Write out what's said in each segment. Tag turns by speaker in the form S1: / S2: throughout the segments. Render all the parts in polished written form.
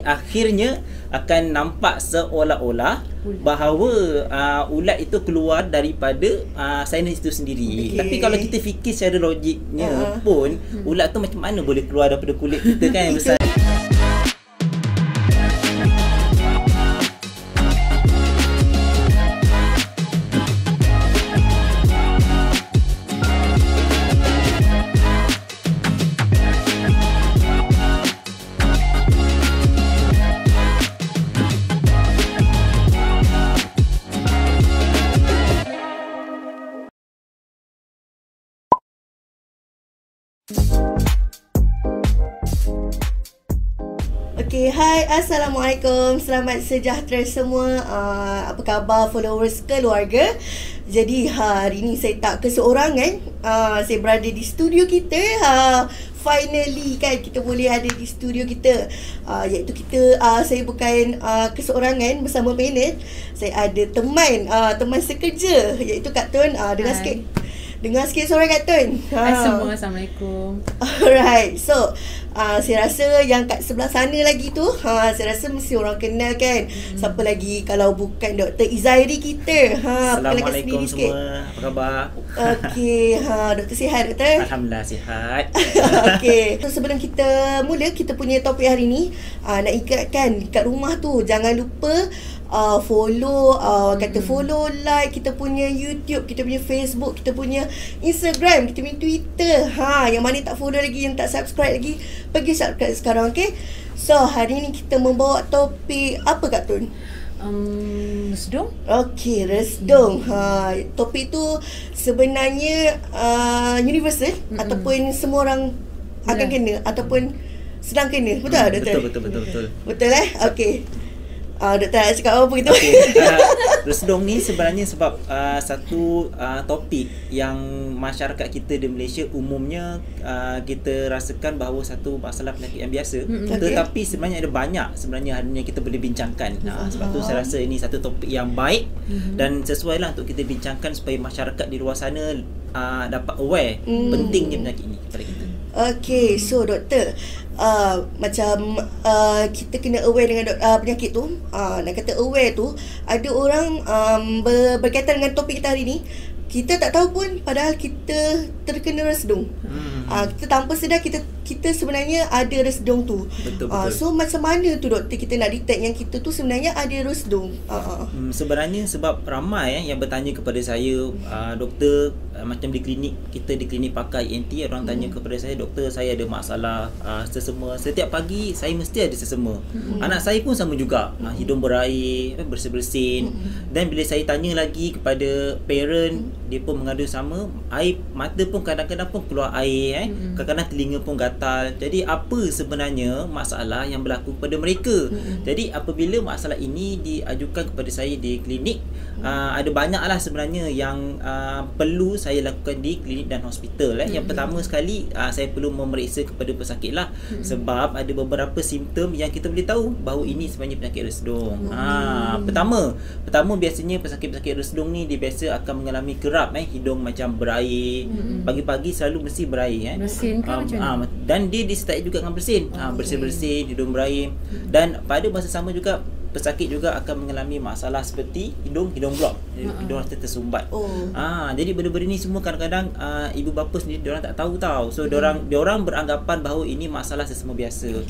S1: Akhirnya akan nampak seolah-olah bahawa ulat itu keluar daripada sinus itu sendiri. Tapi kalau kita fikir secara logiknya pun ulat tu macam mana boleh keluar daripada kulit kita kan yang besar.
S2: Okay, hai, Assalamualaikum. Selamat sejahtera semua. Apa khabar followers keluarga? Jadi hari ni saya tak keseorangan. Saya berada di studio kita. Finally kan kita boleh ada di studio kita. Iaitu saya bukan keseorangan bersama panel. Saya ada teman sekerja iaitu Kak Tun. Dengar sikit suara Kak Tun.
S3: Assalamualaikum.
S2: Alright. So, saya rasa yang kat sebelah sana lagi tu, saya rasa mesti orang kenal kan. Siapa lagi kalau bukan Dr. Izairi kita.
S1: Assalamualaikum semua. Apa khabar?
S2: Okey, Dr. sihat Dr?
S1: Alhamdulillah sihat.
S2: Okey. So, sebelum kita mula kita punya topik hari ni, nak ingatkan kat rumah tu jangan lupa follow, follow, like kita punya YouTube, kita punya Facebook, kita punya Instagram, kita punya Twitter. Yang mana tak follow lagi, yang tak subscribe lagi, pergi subscribe sekarang, okey? So, hari ni kita membawa topik apa Kak Tun?
S3: Resdung.
S2: Okey, resdung. Topik tu sebenarnya universal ataupun semua orang akan kena ataupun sedang kena. Betul tak, Doktor?
S1: Betul.
S2: Betul Okey. Doktor nak cakap apa gitu?
S1: Resdung ni sebenarnya sebab satu topik yang masyarakat kita di Malaysia umumnya kita rasakan bahawa satu masalah penyakit yang biasa, tetapi sebenarnya ada banyak sebenarnya yang kita boleh bincangkan. Sebab tu saya rasa ini satu topik yang baik dan sesuai lah untuk kita bincangkan supaya masyarakat di luar sana dapat aware pentingnya penyakit ini kepada kita.
S2: Okey, so doktor, macam kita kena aware dengan penyakit tu. Nak kata aware tu, ada orang berkaitan dengan topik kita hari ni, kita tak tahu pun padahal kita terkena resdung. Kita tanpa sedar kita sebenarnya ada resdung tu.
S1: Betul.
S2: So macam mana tu doktor kita nak detect yang kita tu sebenarnya ada resdung?
S1: Sebenarnya sebab ramai yang bertanya kepada saya, doktor, macam di klinik pakai ENT, orang tanya kepada saya, doktor saya ada masalah sesama. Setiap pagi saya mesti ada sesama. Anak saya pun sama juga, hidung berair, bersin-bersin. Dan bila saya tanya lagi kepada parent, dia pun mengadu sama, air mata pun kadang-kadang pun keluar air, kadang-kadang telinga pun gatal. Jadi apa sebenarnya masalah yang berlaku kepada mereka? Jadi apabila masalah ini diajukan kepada saya di klinik, ada banyaklah sebenarnya yang perlu saya lakukan di klinik dan hospital. Yang pertama sekali, saya perlu memeriksa kepada pesakit lah, sebab ada beberapa simptom yang kita boleh tahu bahawa ini sebenarnya penyakit resdung. Pertama biasanya pesakit-pesakit resdung ni dia biasa akan mengalami kerap, hidung macam berair. Pagi-pagi selalu mesti berair.
S3: Bersin ke macam mana?
S1: Dan dia disertai juga dengan bersin. Bersin-bersin, hidung berair. Dan pada masa sama juga pesakit juga akan mengalami masalah seperti hidung blok. Hidung rasa tersumbat. Jadi benda-benda ni semua kadang-kadang ibu bapa sendiri diorang tak tahu tau. So diorang beranggapan bahawa ini masalah sesama biasa.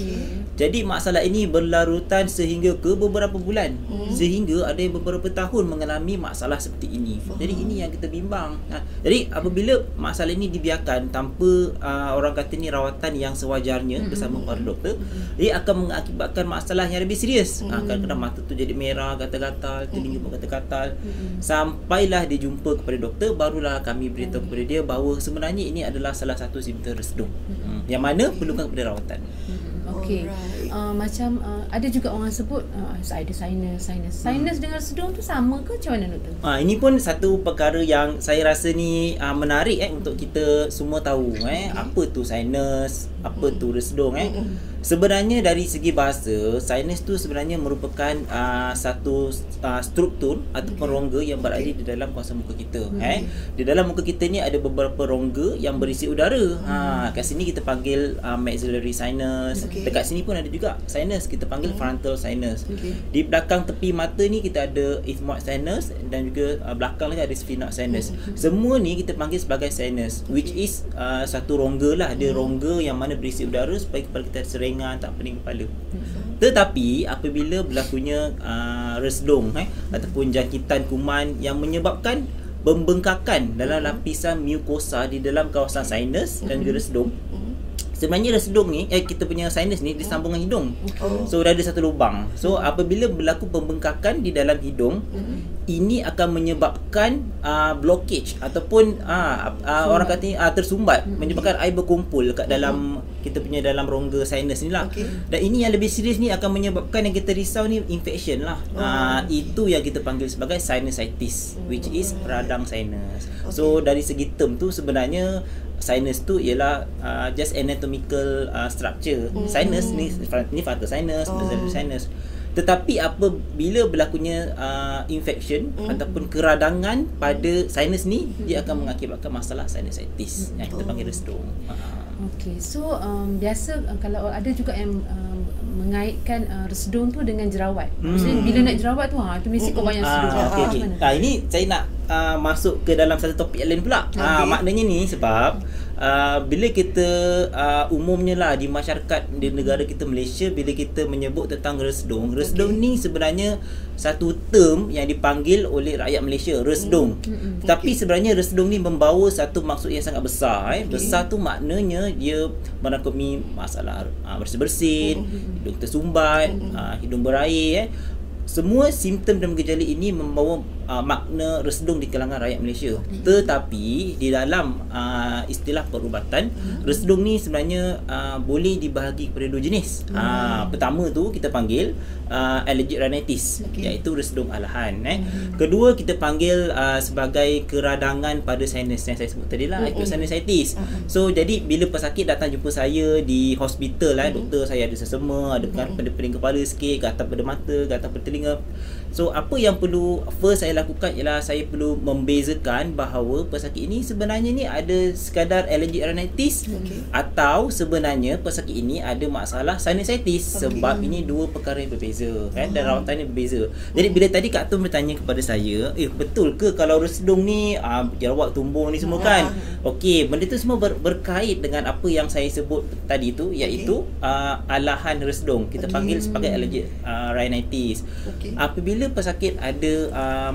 S1: Jadi masalah ini berlarutan sehingga ke beberapa bulan. Sehingga ada yang beberapa tahun mengalami masalah seperti ini. Jadi ini yang kita bimbang. Jadi apabila masalah ini dibiarkan tanpa orang kata ni rawatan yang sewajarnya bersama para doktor, ia akan mengakibatkan masalah yang lebih serius. Kadang-kadang mata tu jadi merah, gatal-gatal, telinga pun gatal-gatal. Sampailah dia jumpa kepada doktor, barulah kami beritahu kepada dia bahawa sebenarnya ini adalah salah satu simptom resdung yang mana perlukan kepada rawatan.
S3: Okey. Macam ada juga orang sebut saya ada sinus dengan resdung tu sama ke macam mana doktor?
S1: Ini pun satu perkara yang saya rasa ni menarik untuk kita semua tahu apa tu sinus, apa tu resdung. Sebenarnya dari segi bahasa, sinus tu sebenarnya merupakan satu struktur ataupun rongga yang berada di dalam kawasan muka kita. Di dalam muka kita ni ada beberapa rongga yang berisi udara. Kat sini kita panggil maxillary sinus. Dekat sini pun ada juga sinus, kita panggil frontal sinus. Di belakang tepi mata ni kita ada ethmoid sinus dan juga belakang lagi ada sphenoid sinus. Semua ni kita panggil sebagai sinus, which is satu rongga lah. Dia rongga yang mana berisi udara supaya kepala kita seringan, tak pening kepala. Tetapi apabila berlakunya resdung ataupun jangkitan kuman yang menyebabkan pembengkakan dalam lapisan mukosa di dalam kawasan sinus dan juga resdung, sebenarnya resdung ni kita punya sinus ni disambung dengan hidung. So dah ada satu lubang. So apabila berlaku pembengkakan di dalam hidung, ini akan menyebabkan blockage ataupun orang kata tersumbat, menyebabkan air berkumpul kat dalam kita punya dalam rongga sinus ni lah. Dan ini yang lebih serius ni akan menyebabkan yang kita risau ni infection lah. Itu yang kita panggil sebagai sinusitis, which is radang sinus. So dari segi term tu sebenarnya sinus tu ialah just anatomical structure. Sinus ni frontal sinus, nasal sinus. Tetapi apabila berlakunya infection ataupun keradangan pada sinus ni, dia akan mengakibatkan masalah sinusitis yang kita panggil resdung.
S3: Okey, so biasa kalau ada juga yang mengaitkan resdung tu dengan jerawat. Maksudnya bila nak jerawat tu tu mesti kau banyak resdung.
S1: Okey. Ini saya nak masuk ke dalam satu topik lain pula. Maknanya ni sebab bila kita umumnya lah di masyarakat di negara kita Malaysia, bila kita menyebut tentang resdung ni sebenarnya satu term yang dipanggil oleh rakyat Malaysia, resdung. Tapi sebenarnya resdung ni membawa satu maksud yang sangat besar. Besar tu maknanya dia merangkumi masalah bersin-bersin, hidung tersumbat, hidung berair. Semua simptom dan gejala ini membawa makna resdung di kalangan rakyat Malaysia. Tetapi di dalam istilah perubatan, resdung ni sebenarnya boleh dibahagi kepada dua jenis. Pertama tu kita panggil allergic rhinitis, iaitu resdung alahan. Kedua kita panggil sebagai keradangan pada sinus yang saya sebut tadi lah, acute sinusitis. So jadi bila pesakit datang jumpa saya di hospital doktor, saya ada sesama, ada pada pening kepala sikit, gatal pada mata, gatal pada telinga. So apa yang perlu first saya lakukan ialah saya perlu membezakan bahawa pesakit ini sebenarnya ni ada sekadar allergic rhinitis atau sebenarnya pesakit ini ada masalah sinusitis, sebab ini dua perkara yang berbeza dan rawatan yang berbeza. Jadi bila tadi Kak Tun bertanya kepada saya, betul ke kalau resdung ni jerawat tumbuh ni semua kan? Okey, benda tu semua berkait dengan apa yang saya sebut tadi tu, iaitu alahan resdung. Kita panggil sebagai allergic rhinitis. Apabila pesakit ada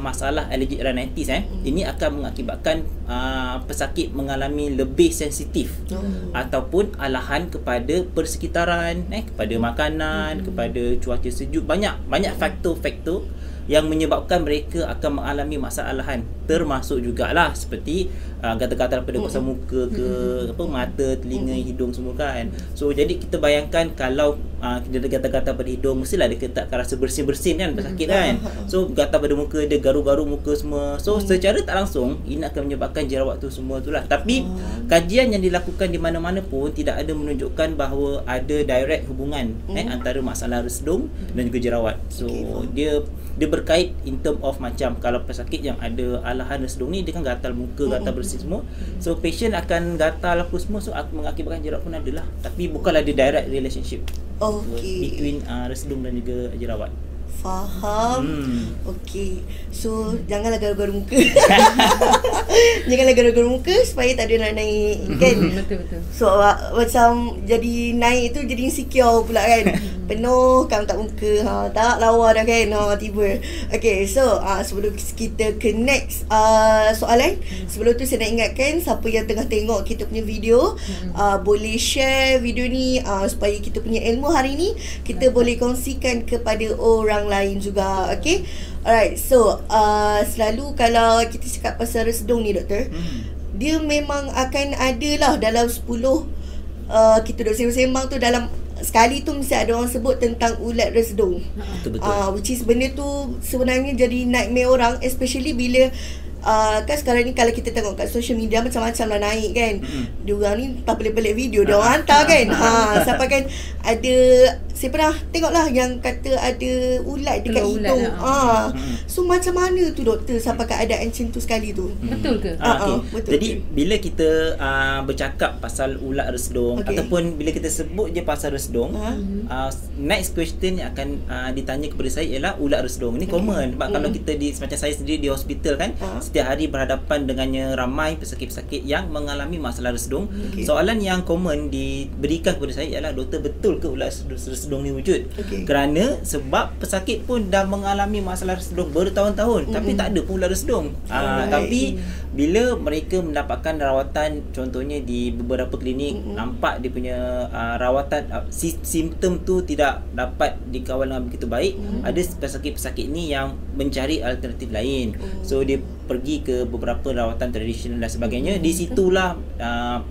S1: masalah allergic rhinitis, ini akan mengakibatkan pesakit mengalami lebih sensitif ataupun alahan kepada persekitaran, kepada makanan, kepada cuaca sejuk. Banyak faktor-faktor yang menyebabkan mereka akan mengalami masalah alahan, termasuk jugalah seperti gatal-gatal pada kawasan muka ke mata, telinga, hidung semua kan. So jadi kita bayangkan kalau kita ada gatal-gatal pada hidung, mestilah dia rasa bersin-bersin kan, bersakit kan. So gatal pada muka, dia garu-garu muka semua. So secara tak langsung ini akan menyebabkan jerawat tu semua tu lah. Tapi kajian yang dilakukan di mana-mana pun tidak ada menunjukkan bahawa ada direct hubungan antara masalah resdung dan juga jerawat. So dia berkait in term of macam kalau pesakit yang ada alahan resdung ni, dia kan gatal muka, gatal bersin semua. So patient akan gatal apa semua, so mengakibatkan jerawat pun adalah. Tapi bukanlah ada direct relationship between resdung dan juga jerawat.
S2: Faham. Okey. So janganlah garu-garu muka. Janganlah garu-garu muka supaya tak ada nak naik kan.
S3: Betul.
S2: So macam jadi naik tu jadi insecure pula kan. Penuh kan tak muka. Tak lawa dah kan. Tiba. Okey, so sebelum kita ke next soalan, sebelum tu saya nak ingatkan siapa yang tengah tengok kita punya video, boleh share video ni supaya kita punya ilmu hari ni kita boleh kongsikan kepada orang lain juga. Okay. Alright. So selalu kalau kita cakap pasal resdung ni doktor, dia memang akan ada lah dalam 10 kita duk sembang-sembang tu, dalam sekali tu mesti ada orang sebut tentang ulat resdung.
S1: Betul.
S2: Which is benda tu sebenarnya jadi nightmare orang, especially bila kan sekarang ni kalau kita tengok kat social media macam-macam lah naik kan. Diorang ni tak pelik-pelik video dia orang hantar kan. Sampai kan ada, saya pernah tengok lah yang kata ada ulat dekat hidung. So macam mana tu doktor sampai keadaan macam tu sekali tu?
S3: Betul ke?
S2: Betul.
S1: Jadi bila kita bercakap pasal ulat resdung, ataupun bila kita sebut je pasal resdung, next question yang akan ditanya kepada saya ialah ulat resdung. Ini common sebab kalau kita macam saya sendiri di hospital kan, setiap hari berhadapan dengannya ramai pesakit-pesakit yang mengalami masalah resdung. Soalan yang common diberikan kepada saya ialah, doktor, betul ke ulat resdung ni wujud? Kerana sebab pesakit pun dah mengalami masalah resdung bertahun-tahun tapi tak ada pun ulat resdung. Tapi bila mereka mendapatkan rawatan, contohnya di beberapa klinik, nampak dia punya rawatan simptom tu tidak dapat dikawal dengan begitu baik, ada pesakit-pesakit ni yang mencari alternatif lain. So dia pergi ke beberapa rawatan tradisional dan sebagainya. Di situlah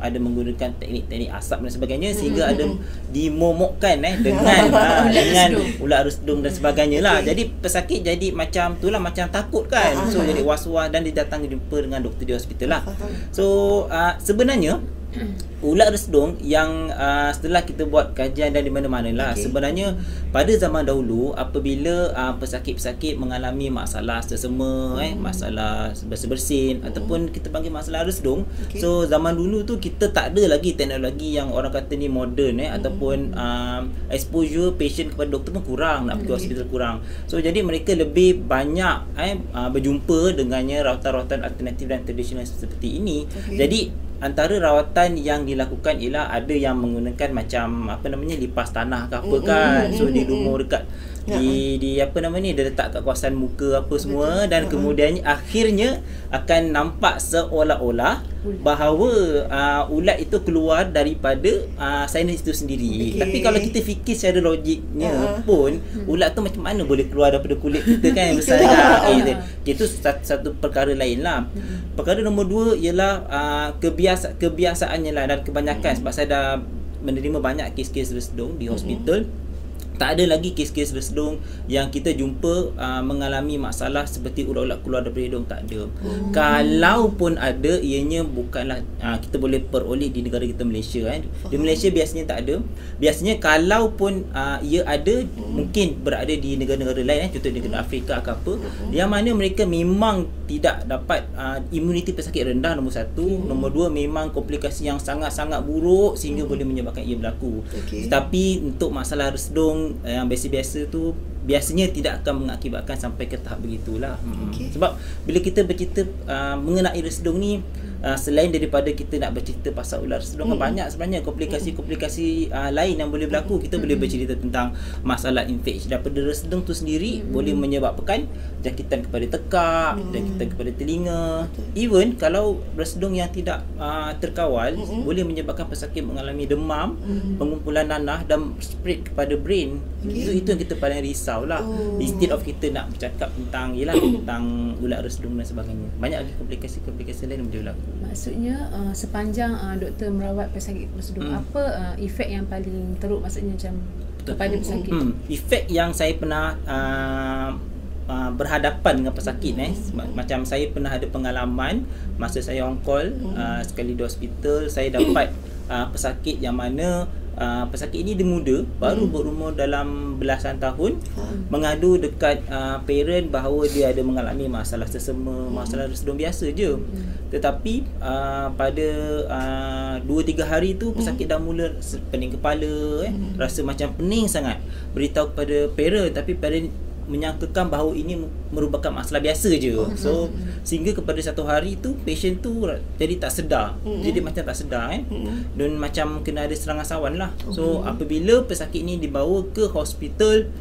S1: ada menggunakan teknik-teknik asap dan sebagainya, sehingga ada dimomokkan dengan ulat resdung dan sebagainya lah. Jadi pesakit jadi macam tu lah, macam takut kan. So jadi was-was dan dia datang jumpa dengan doktor di hospital lah. So sebenarnya ulat resdung yang setelah kita buat kajian dan di mana-mana lah, sebenarnya pada zaman dahulu apabila pesakit-pesakit mengalami masalah sesama, masalah bersin ataupun kita panggil masalah resdung, so zaman dulu tu kita tak ada lagi teknologi yang orang kata ni moden, ataupun exposure patient kepada doktor pun kurang, nak pergi hospital kurang. So jadi mereka lebih banyak berjumpa dengannya rawatan-rawatan alternatif dan tradisional seperti ini. Jadi antara rawatan yang dilakukan ialah ada yang menggunakan macam lipas tanah ke apa kan. So di lumur dekat di apa nama ni, dia letak kat kawasan muka apa semua, dan kemudian akhirnya akan nampak seolah-olah bahawa ulat itu keluar daripada sinus itu sendiri. Tapi kalau kita fikir secara logiknya pun, ulat tu macam mana boleh keluar daripada kulit kita kan, besar. Itu satu perkara lain lah. Perkara nombor dua ialah kebiasaannya lah, dan kebanyakan sebab saya dah menerima banyak kes-kes resdung di hospital, tak ada lagi kes-kes resdung yang kita jumpa mengalami masalah seperti ulat-ulat keluar daripada hidung, tak ada. Kalaupun ada, ianya bukanlah kita boleh peroleh di negara kita, Malaysia kan. Di Malaysia biasanya tak ada. Biasanya kalaupun ia ada, mungkin berada di negara-negara lain, contoh negara Afrika ke apa, yang mana mereka memang tidak dapat imuniti pesakit rendah, nombor satu. Nombor dua, memang komplikasi yang sangat-sangat buruk sehingga boleh menyebabkan ia berlaku. Tetapi untuk masalah resdung yang biasa-biasa tu biasanya tidak akan mengakibatkan sampai ke tahap begitulah. Sebab bila kita bercerita mengenai resdung ni, selain daripada kita nak bercerita pasal ulat resdung, banyak sebenarnya komplikasi-komplikasi lain yang boleh berlaku. Kita boleh bercerita tentang masalah infeksi daripada resdung tu sendiri, boleh menyebabkan jangkitan kepada tekak, jangkitan kepada telinga. Even kalau resdung yang tidak terkawal, boleh menyebabkan pesakit mengalami demam, pengumpulan nanah dan spread kepada brain. Itu yang kita paling risau lah. Instead of kita nak bercakap tentang tentang ulat resdung dan sebagainya, banyak lagi komplikasi-komplikasi lain yang boleh berlaku.
S3: Maksudnya sepanjang doktor merawat pesakit resdung, apa efek yang paling teruk, maksudnya macam kepada pesakit?
S1: Efek yang saya pernah berhadapan dengan pesakit, macam saya pernah ada pengalaman masa saya on call sekali di hospital, saya dapat pesakit yang mana pesakit ini dia muda, baru berumur dalam belasan tahun, mengadu dekat parent bahawa dia ada mengalami masalah sesama, masalah resdung biasa je. Tetapi pada 2-3 hari tu pesakit dah mula pening kepala, rasa macam pening sangat. Beritahu kepada parent, tapi parent menyangkakan bahawa ini merupakan masalah biasa je. So sehingga kepada satu hari tu patient tu jadi tak sedar. Jadi macam tak sedar kan. Dan macam kena ada serangan sawan lah. So apabila pesakit ni dibawa ke hospital,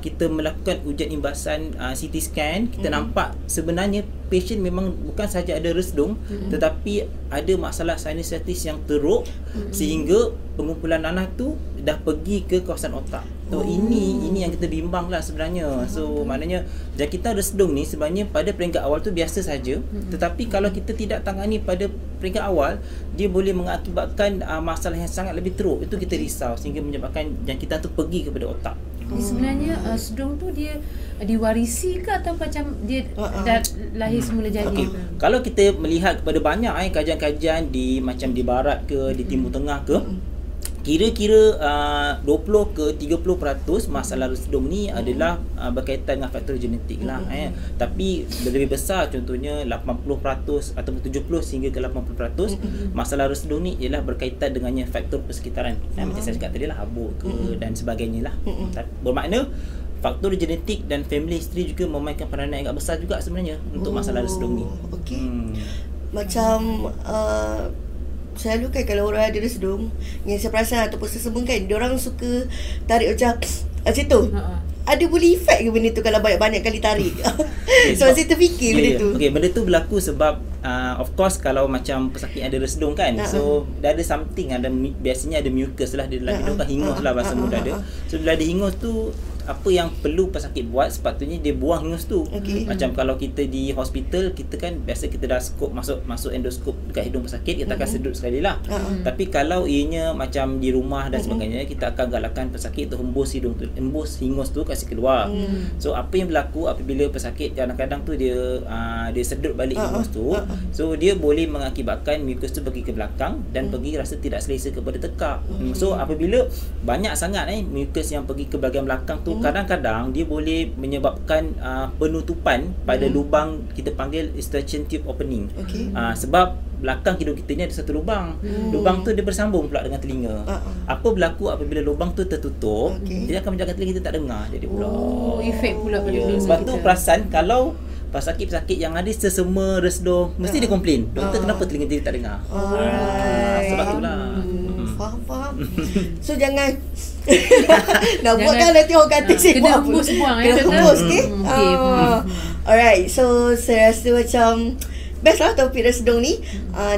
S1: kita melakukan ujian imbasan CT scan, kita nampak sebenarnya patient memang bukan sahaja ada resdung, tetapi ada masalah sinusitis yang teruk, sehingga pengumpulan nanah tu dah pergi ke kawasan otak. So ini yang kita bimbang lah sebenarnya. So maknanya jangkitan resdung ni sebenarnya pada peringkat awal tu biasa saja, tetapi kalau kita tidak tangani pada peringkat awal, dia boleh mengakibatkan masalah yang sangat lebih teruk. Itu kita risau, sehingga menyebabkan jangkitan tu pergi kepada otak.
S3: Jadi sebenarnya sedung tu dia diwarisi ke atau macam dia dah lahir semula jadi?
S1: Okay. Kalau kita melihat kepada banyak kajian-kajian di macam di barat ke, di timur tengah ke, kira-kira 20 ke 30% masalah sedung ni adalah berkaitan dengan faktor genetik lah. Tapi lebih besar, contohnya 80% ataupun 70 hingga ke 80% masalah sedung ni ialah berkaitan dengannya faktor persekitaran. Macam saya cakap tadi lah, habuk ke dan sebagainya lah. Bermakna faktor genetik dan family history juga memainkan peranan yang agak besar juga sebenarnya untuk masalah sedung ni.
S2: Okey. Macam selalu kan kalau orang ada resdung, yang saya perasan ataupun sesama kan, diorang suka tarik macam macam tu. Ada boleh efek ke benda tu kalau banyak-banyak kali tarik? Sebab saya terfikir benda tu.
S1: Okay, benda tu berlaku sebab of course kalau macam pesakit ada resdung kan, so dah ada something, biasanya ada mucus lah di dalam hidung kan, hingus lah bahasa mudah dia. So bila ada hingus tu, apa yang perlu pesakit buat, sepatutnya dia buang hingus tu. Macam kalau kita di hospital, kita kan biasa kita dah skop, masuk endoskop dekat hidung pesakit, kita akan sedut sekali lah. Tapi kalau ianya macam di rumah dan sebagainya, kita akan galakkan pesakit tu hembus hingus tu kasih keluar. So apa yang berlaku apabila pesakit kadang-kadang tu dia sedut balik hingus tu, so dia boleh mengakibatkan mucus tu pergi ke belakang dan pergi rasa tidak selesa kepada tekak. So apabila banyak sangat mucus yang pergi ke bahagian belakang tu, kadang-kadang dia boleh menyebabkan penutupan pada lubang kita panggil eustachian tube opening. Sebab belakang hidung kita ni ada satu lubang. Lubang tu dia bersambung pula dengan telinga. Apa berlaku apabila lubang tu tertutup, dia akan menjaga telinga kita tak dengar. Jadi pula
S3: efek pula pada telinga
S1: sebab
S3: kita.
S1: tu perasan kalau pesakit-pesakit yang ada sesama resdung mesti dia komplain, doktor kenapa telinga dia tak dengar. Sebab itulah.
S2: Faham. So jangan nak buat kan nanti orang kata saya
S3: kena
S2: buat
S3: hembus buang
S2: kena hembus, okey?
S3: okey.
S2: Alright, so saya rasa macam best lah topik resdung ni.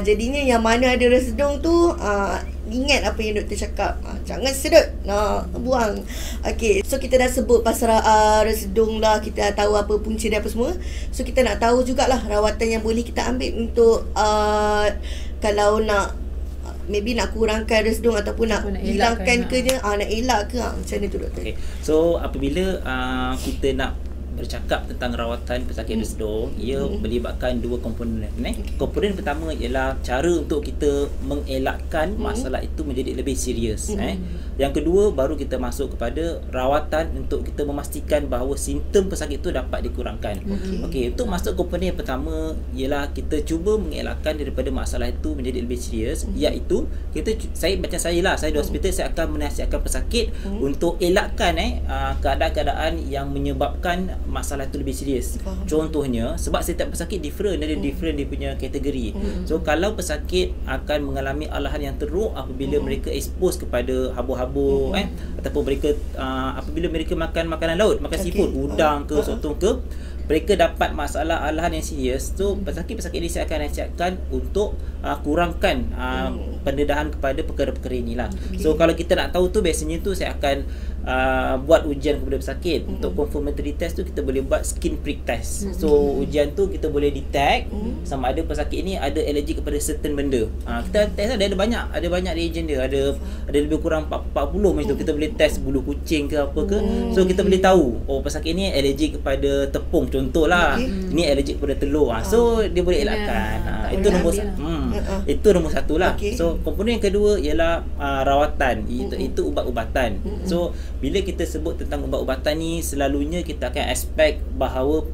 S2: Jadinya yang mana ada resdung tu, ingat apa yang doktor cakap, jangan sedut, buang. Okay, so kita dah sebut pasal resdung lah, kita dah tahu apa punca dia apa semua. So kita nak tahu jugalah rawatan yang boleh kita ambil untuk kalau nak maybe nak kurangkan resdung ataupun nak hilangkan ke dia, nak elak ke, macam mana tu doktor?
S1: So apabila kita nak bercakap tentang rawatan pesakit resdung, ia melibatkan dua komponen. Komponen pertama ialah cara untuk kita mengelakkan masalah itu menjadi lebih serius. Yang kedua, baru kita masuk kepada rawatan untuk kita memastikan bahawa simptom pesakit itu dapat dikurangkan. Okey, untuk masuk komponen yang pertama ialah kita cuba mengelakkan daripada masalah itu menjadi lebih serius, iaitu saya macam saya lah, saya di hospital, saya akan menasihatkan pesakit untuk elakkan keadaan-keadaan yang menyebabkan masalah itu lebih serius. Contohnya, sebab setiap pesakit different, dia punya kategori. So kalau pesakit akan mengalami alahan yang teruk apabila mereka expose kepada habu-habu, ataupun mereka apabila mereka makan makanan laut, makan seafood, udang ke, sotong ke, mereka dapat masalah alahan yang serius. So pesakit-pesakit ini saya akan nasihatkan untuk kurangkan pendedahan kepada perkara-perkara inilah. So kalau kita nak tahu tu, biasanya tu saya akan buat ujian kepada pesakit. Untuk confirmatory test tu kita boleh buat skin prick test. So ujian tu kita boleh detect sama ada pesakit ni ada alergi kepada certain benda. Kita test ada banyak reagent dia, ada lebih kurang 40 macam tu. Kita boleh test bulu kucing ke apa ke. So kita boleh tahu, oh pesakit ni alergi kepada tepung contohlah, ni alergi kepada telur. So dia boleh elakkan. Itu nombor itu nombor satu lah. So komponen yang kedua ialah rawatan, itu ubat-ubatan. So bila kita sebut tentang ubat-ubatan ni, selalunya kita akan expect bahawa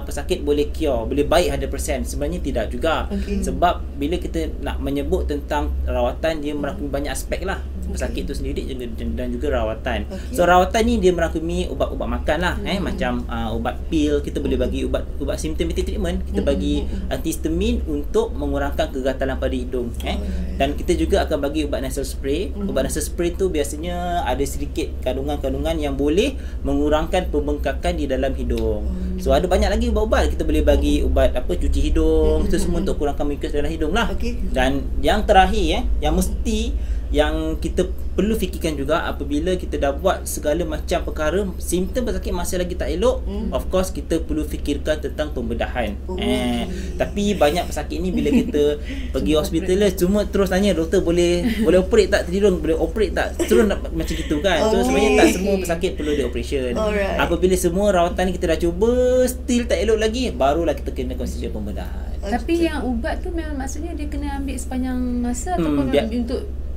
S1: pesakit boleh cure, boleh baik 100%. Sebenarnya tidak juga. Sebab bila kita nak menyebut tentang rawatan, dia merangkumi banyak aspek lah. Pesakit tu sendiri dan juga rawatan. So rawatan ni dia merangkumi ubat-ubat makan lah, macam ubat pil, kita boleh bagi ubat symptomatic treatment, kita bagi antihistamin untuk mengurangkan kegatalan pada hidung. Dan kita juga akan bagi ubat nasal spray. Ubat nasal spray tu biasanya ada sedikit kandungan-kandungan yang boleh mengurangkan pembengkakan di dalam hidung. So ada banyak lagi ubat-ubat. Kita boleh bagi ubat cuci hidung, itu semua untuk kurangkan mucus dalam hidung lah. Dan yang terakhir yang mesti yang kita perlu fikirkan juga apabila kita dah buat segala macam perkara, simptom pesakit masih lagi tak elok, of course kita perlu fikirkan tentang pembedahan. Tapi banyak pesakit ni bila kita pergi hospital cuma terus tanya doktor boleh operate tak terhidung, boleh operate tak, terus nak macam gitu kan. So sebenarnya tak semua pesakit perlu di operation. Apabila semua rawatan ni kita dah cuba still tak elok lagi, barulah kita kena consider pembedahan.
S3: Tapi yang ubat tu memang maksudnya dia kena ambil sepanjang masa ataupun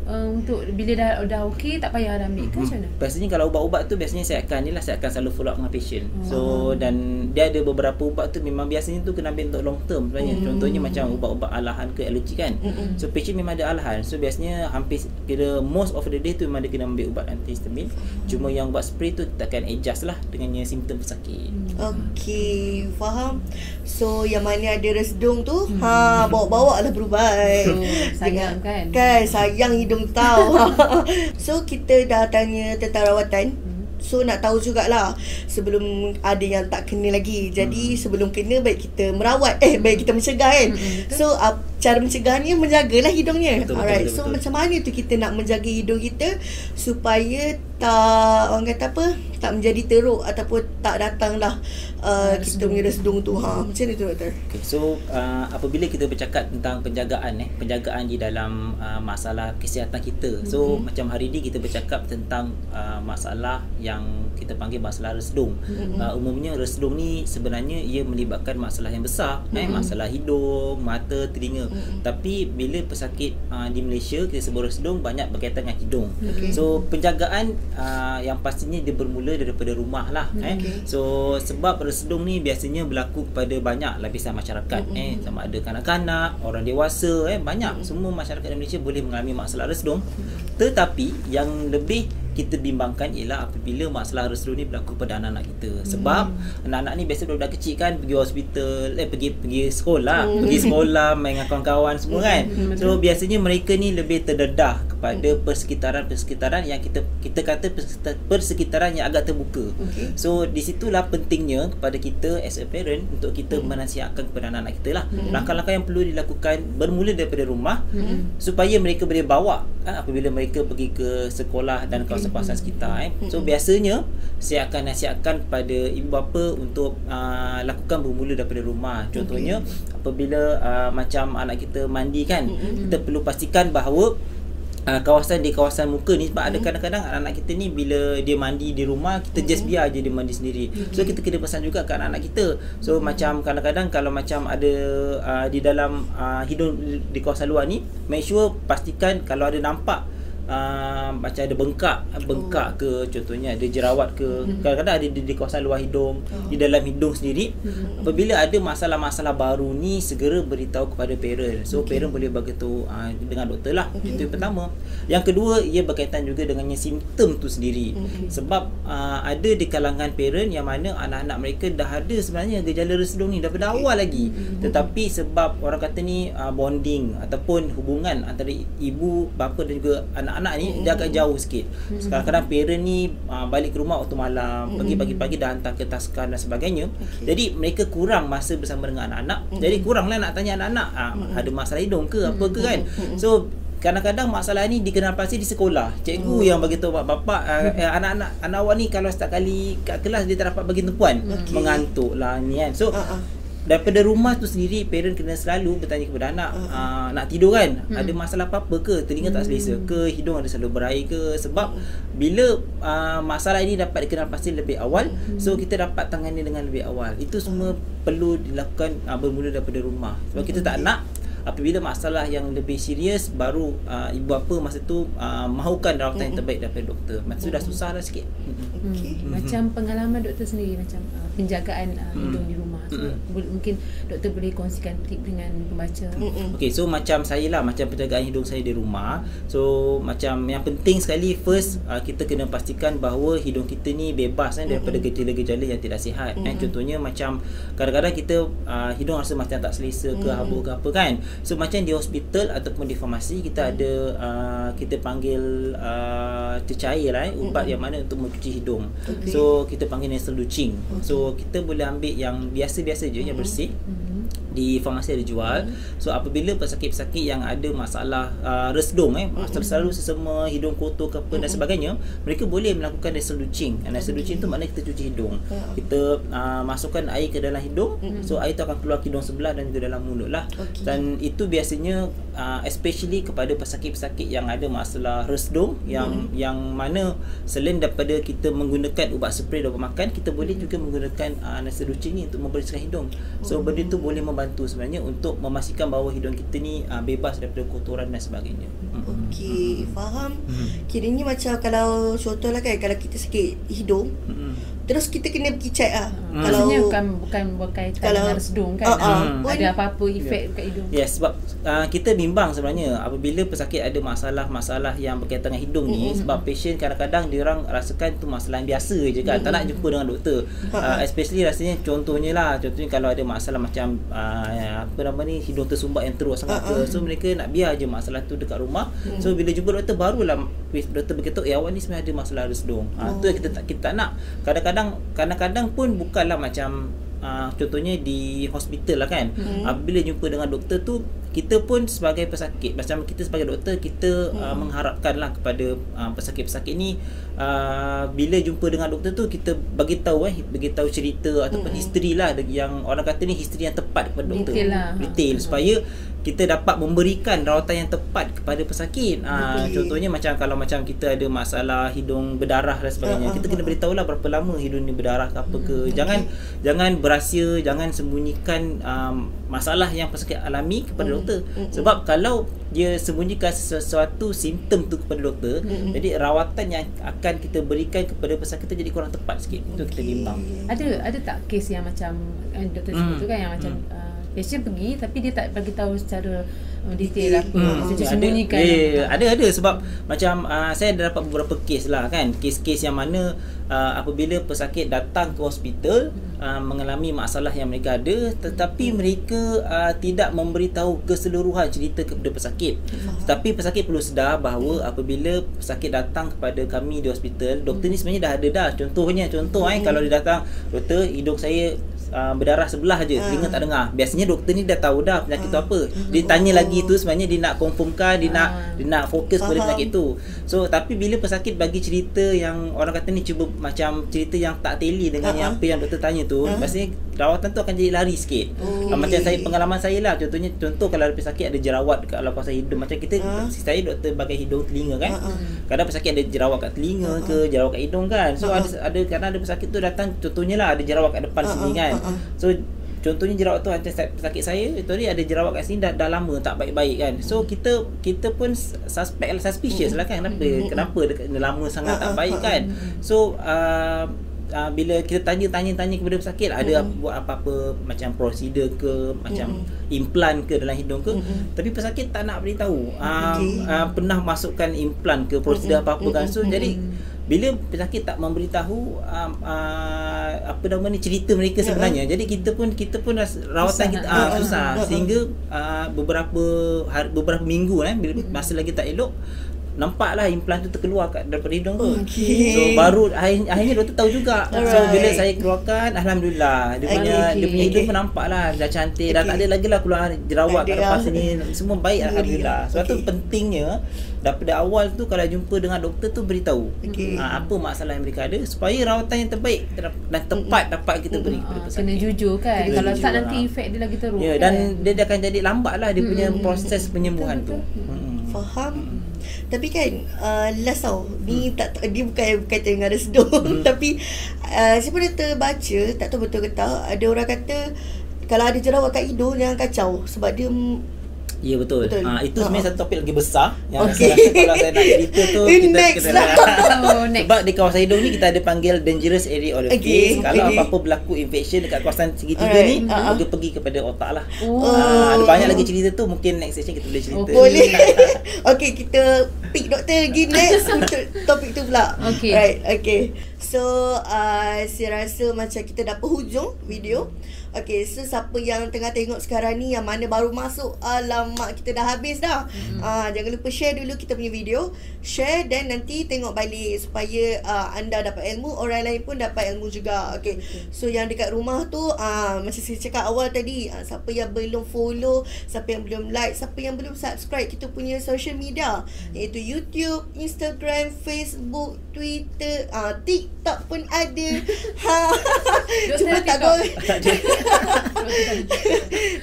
S3: untuk bila dah okey tak payah dah ambil ke macam mana?
S1: Biasanya kalau ubat-ubat tu biasanya saya akan selalu follow up dengan patient. So dan dia ada beberapa ubat tu memang biasanya tu kena ambil untuk long term sebenarnya. Contohnya macam ubat-ubat alahan ke alergi kan. So patient memang ada alahan. So biasanya hampir kira most of the day tu memang dia kena ambil ubat antihistamin. Cuma yang ubat spray tu kita akan adjust lah dengan simptom pesakit.
S2: Okey, faham. So yang mana ada resdung tu, bawa-bawa lah berubat.
S3: Sayang kan?
S2: Kan, sayang hidung tahu. So kita dah tanya tentang rawatan. So nak tahu jugalah sebelum ada yang tak kena lagi. Jadi sebelum kena baik kita merawat, baik kita mencegah kan. So cara mencegahnya menjagalah hidungnya. Alright. So macam mana tu kita nak menjaga hidung kita supaya tak, orang kata apa, tak menjadi teruk ataupun tak datanglah kita punya resdung tu. Macam mana tu doktor?
S1: Okay, so apabila kita bercakap tentang penjagaan di dalam masalah kesihatan kita. So macam hari ni kita bercakap tentang masalah yang kita panggil masalah resdung. Umumnya resdung ni sebenarnya ia melibatkan masalah yang besar, masalah hidung, mata, telinga. Tapi bila pesakit di Malaysia kita sebut resdung banyak berkaitan dengan hidung. So penjagaan yang pastinya dia bermula daripada rumah lah. So sebab resdung ni biasanya berlaku kepada banyak lapisan masyarakat. Sama ada kanak-kanak, orang dewasa, banyak semua masyarakat di Malaysia boleh mengalami masalah resdung. Tetapi yang lebih kita bimbangkan ialah apabila masalah resdung ni berlaku pada anak-anak kita. Sebab anak-anak ni biasa budak kecil kan pergi hospital, pergi sekolah, main dengan kawan-kawan semua kan. So biasanya mereka ni lebih terdedah kepada persekitaran yang kita kata persekitaran yang agak terbuka. So di situlah pentingnya kepada kita as a parent untuk kita menasihatkan kepada anak-anak kita lah langkah-langkah yang perlu dilakukan bermula daripada rumah supaya mereka boleh bawa apabila mereka pergi ke sekolah dan kawasan sekitar. So biasanya saya akan nasihatkan kepada ibu bapa untuk lakukan bermula daripada rumah. Contohnya apabila macam anak kita mandi kan, kita perlu pastikan bahawa kawasan muka ni, sebab ada kadang-kadang anak-anak kita ni bila dia mandi di rumah kita just biar je dia mandi sendiri. So kita kena pesan juga ke anak-anak kita. So macam kadang-kadang kalau macam ada di dalam hidung di kawasan luar ni, make sure pastikan kalau ada nampak macam ada bengkak ke, contohnya ada jerawat ke, kadang-kadang ada di kawasan luar hidung, di dalam hidung sendiri. Apabila ada masalah-masalah baru ni, segera beritahu kepada parent. So parent boleh beritahu dengan doktor lah. Itu yang pertama. Yang kedua, ia berkaitan juga dengan simptom tu sendiri. Sebab ada di kalangan parent yang mana anak-anak mereka dah ada sebenarnya gejala resdung ni daripada awal lagi, tetapi sebab orang kata ni bonding ataupun hubungan antara ibu bapa dan juga anak-anak ni dia agak jauh sikit. Kadang-kadang parent ni balik ke rumah waktu malam, pergi pagi-pagi dah hantar ke taskar dan sebagainya. Jadi mereka kurang masa bersama dengan anak-anak. Jadi kuranglah nak tanya anak-anak ada masalah hidung ke apa ke kan. So kadang-kadang masalah ni dikenal pasti di sekolah. Cikgu yang bagi tahu bapak anak awak ni kalau setiap kali kat kelas dia tak dapat bagi tumpuan, mengantuk lah ni kan. So daripada rumah tu sendiri parent kena selalu bertanya kepada anak, nak tidur kan, ada masalah apa-apa ke, telinga tak selesa ke, hidung ada selalu berair ke. Sebab bila masalah ini dapat dikenal pasti lebih awal, so kita dapat tangani dengan lebih awal. Itu semua perlu dilakukan bermula daripada rumah. Sebab kita tak nak apabila masalah yang lebih serius baru ibu bapa masa tu mahukan rawatan yang terbaik daripada doktor. Masa tu dah susah dah sikit.
S3: Macam pengalaman doktor sendiri macam penjagaan hidung di rumah. So, mungkin doktor boleh kongsikan tip dengan pembaca.
S1: Okay, so macam saya lah, macam penjagaan hidung saya di rumah. So macam yang penting sekali, first kita kena pastikan bahawa hidung kita ni bebas daripada gejala-gejala yang tidak sihat. Contohnya macam kadang-kadang kita hidung rasa macam tak selesa ke, habuk ke apa kan. So macam di hospital ataupun di farmasi kita ada kita panggil cecair lah, ubat yang mana untuk mencuci hidung. So kita panggil nasal douching. So kita boleh ambil yang biasa-biasa je, yang bersih. di farmasi ada jual. So apabila pesakit-pesakit yang ada masalah resdung selalu sesama hidung kotor ke apa dan sebagainya, mereka boleh melakukan nasal douching. Nasal douching tu maknanya kita cuci hidung. Kita masukkan air ke dalam hidung. So air tu akan keluar ke hidung sebelah dan juga dalam mulut lah. Dan itu biasanya especially kepada pesakit-pesakit yang ada masalah resdung, yang mana selain daripada kita menggunakan ubat spray dan ubat makan, kita boleh juga menggunakan nasal douching ni untuk membersihkan hidung. So benda tu boleh membantu sebenarnya untuk memastikan bahawa hidung kita ni bebas daripada kotoran dan sebagainya.
S2: Okey, faham. Kiranya macam kalau contohlah kan, kalau kita sakit hidung, terus kita kena pergi check lah. Kalau
S3: Maksudnya bukan berkaitan dengan resdung kan. Ada apa-apa efek dekat hidung.
S1: Yes, sebab kita bimbang sebenarnya apabila pesakit ada masalah-masalah yang berkaitan dengan hidung ni, sebab patient kadang-kadang dia orang rasakan tu masalah yang biasa je kan, tak nak jumpa dengan doktor. Especially rasanya contohnya kalau ada masalah macam hidung tersumbat yang teruk sangat ke, so mereka nak biar je masalah tu dekat rumah. So bila jumpa doktor barulah doktor beritahu awak ni sebenarnya ada masalah resdung. Tu yang kita tak nak. Kadang-kadang pun bukanlah macam contohnya di hospital lah kan. Bila jumpa dengan doktor tu, kita pun sebagai pesakit, macam kita sebagai doktor, kita mengharapkanlah kepada pesakit-pesakit ni, bila jumpa dengan doktor tu kita bagi tahu cerita ataupun history lah, yang orang kata ni history yang tepat kepada doktor, detail supaya kita dapat memberikan rawatan yang tepat kepada pesakit. Contohnya kalau macam kita ada masalah hidung berdarah dan sebagainya, kita kena beritahulah berapa lama hidung ni berdarah ke apa ke. Jangan berahsia, jangan sembunyikan masalah yang pesakit alami kepada doktor. Sebab kalau dia sembunyikan sesuatu simptom tu kepada doktor, jadi rawatan yang akan kita berikan kepada pesakit tu jadi kurang tepat sikit. Itu kita bimbang. Ada
S3: tak kes yang macam doktor sebut tu kan, yang macam patient pergi tapi dia tak bagi tahu secara detail apa, dia sembunyikan.
S1: Ada sebab macam saya dah dapat beberapa kes lah kan, kes-kes yang mana apabila pesakit datang ke hospital mengalami masalah yang mereka ada, tetapi mereka tidak memberitahu keseluruhan cerita kepada pesakit. Tetapi pesakit perlu sedar bahawa apabila pesakit datang kepada kami di hospital, doktor ni sebenarnya dah ada dah. Contoh kalau dia datang, doktor hidung saya berdarah sebelah je, telinga tak dengar. Biasanya doktor ni dah tahu dah penyakit tu apa. Dia tanya lagi tu sebenarnya dia nak confirmkan, dia nak fokus pada penyakit tu. So tapi bila pesakit bagi cerita yang orang kata ni cuba macam cerita yang tak teli dengan apa yang doktor tanya tu, maksudnya rawatan tu akan jadi lari sikit. Macam pengalaman saya lah, contoh kalau pesakit ada jerawat dekat kawasan hidung, macam saya doktor bagai hidung telinga kan, kadang pesakit ada jerawat kat telinga ke, jerawat kat hidung kan. So ada kadang ada pesakit tu datang, contohnya lah ada jerawat kat depan sini kan. So contohnya jerawat tu macam pesakit saya itu ni ada jerawat kat sini dah lama tak baik-baik kan. So kita pun suspicious lah kan, kenapa lama sangat tak baik kan. So bila kita tanya kepada pesakit, ada buat apa-apa macam prosedur ke, macam implan ke dalam hidung ke, tapi pesakit tak nak beritahu pernah masukkan implan ke, prosedur apa-apa kan. So jadi bila pesakit tak memberitahu cerita mereka sebenarnya, jadi kita pun rawatan kita susah sehingga beberapa minggu bila masa lagi tak elok, nampaklah implan tu terkeluar daripada hidung tu. So baru akhirnya doktor tahu juga. So bila saya keluarkan, alhamdulillah dia punya hidung pun nampaklah dah cantik, dah tak ada lagi lah keluar jerawat kat lepas sini, semua baik alhamdulillah. Sebab tu pentingnya daripada awal tu kalau jumpa dengan doktor tu beritahu apa masalah yang mereka ada supaya rawatan yang terbaik dan tepat dapat kita beri kepada pesakit.
S3: Kena jujur kan, kalau tak nanti efek dia lagi teruk.
S1: Dan dia akan jadi lambatlah dia punya proses penyembuhan tu.
S2: Faham. Tapi kan last tau, ni dia bukan kata dengan resdung tapi saya pernah terbaca, tak tahu betul ke tak, ada orang kata kalau ada jerawat kat hidung jangan kacau sebab dia.
S1: Ya betul. Itu sebenarnya satu topik lagi besar yang saya rasa kalau saya nak cerita tu kita sebab di kawasan hidung ni kita ada panggil dangerous area of the face. Kalau apa-apa berlaku infection dekat kawasan segitiga ni, dia pergi kepada otak lah. Ada banyak lagi cerita tu, mungkin next session kita boleh cerita.
S2: Boleh. Okey, kita pick doktor lagi next untuk topik tu pula.
S3: Okay.
S2: Right, okay. So saya rasa macam kita dah penghujung video. Okay, so siapa yang tengah tengok sekarang ni, yang mana baru masuk, alamak kita dah habis dah. Jangan lupa share dulu kita punya video. Share dan nanti tengok balik supaya anda dapat ilmu, orang lain pun dapat ilmu juga. Okay, so yang dekat rumah tu macam saya cakap awal tadi, siapa yang belum follow, siapa yang belum like, siapa yang belum subscribe kita punya social media, iaitu YouTube, Instagram, Facebook, Twitter, TikTok pun ada. Cuma tak go.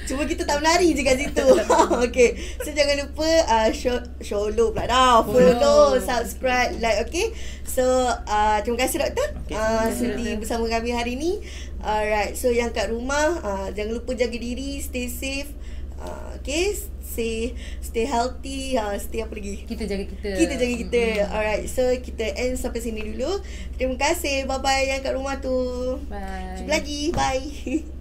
S2: Cuma kita tak menari je kat situ. Okay, so jangan lupa follow pula dah. Follow, subscribe, like. Okay, so terima kasih doktor sudi bersama kami hari ni. Alright, so yang kat rumah jangan lupa jaga diri, stay safe. Okay, stay healthy, stay apa lagi?
S3: Kita jaga kita.
S2: Kita jaga kita. Alright, so kita end sampai sini dulu. Terima kasih. Bye bye yang kat rumah tu.
S3: Bye.
S2: Jumpa lagi. Bye.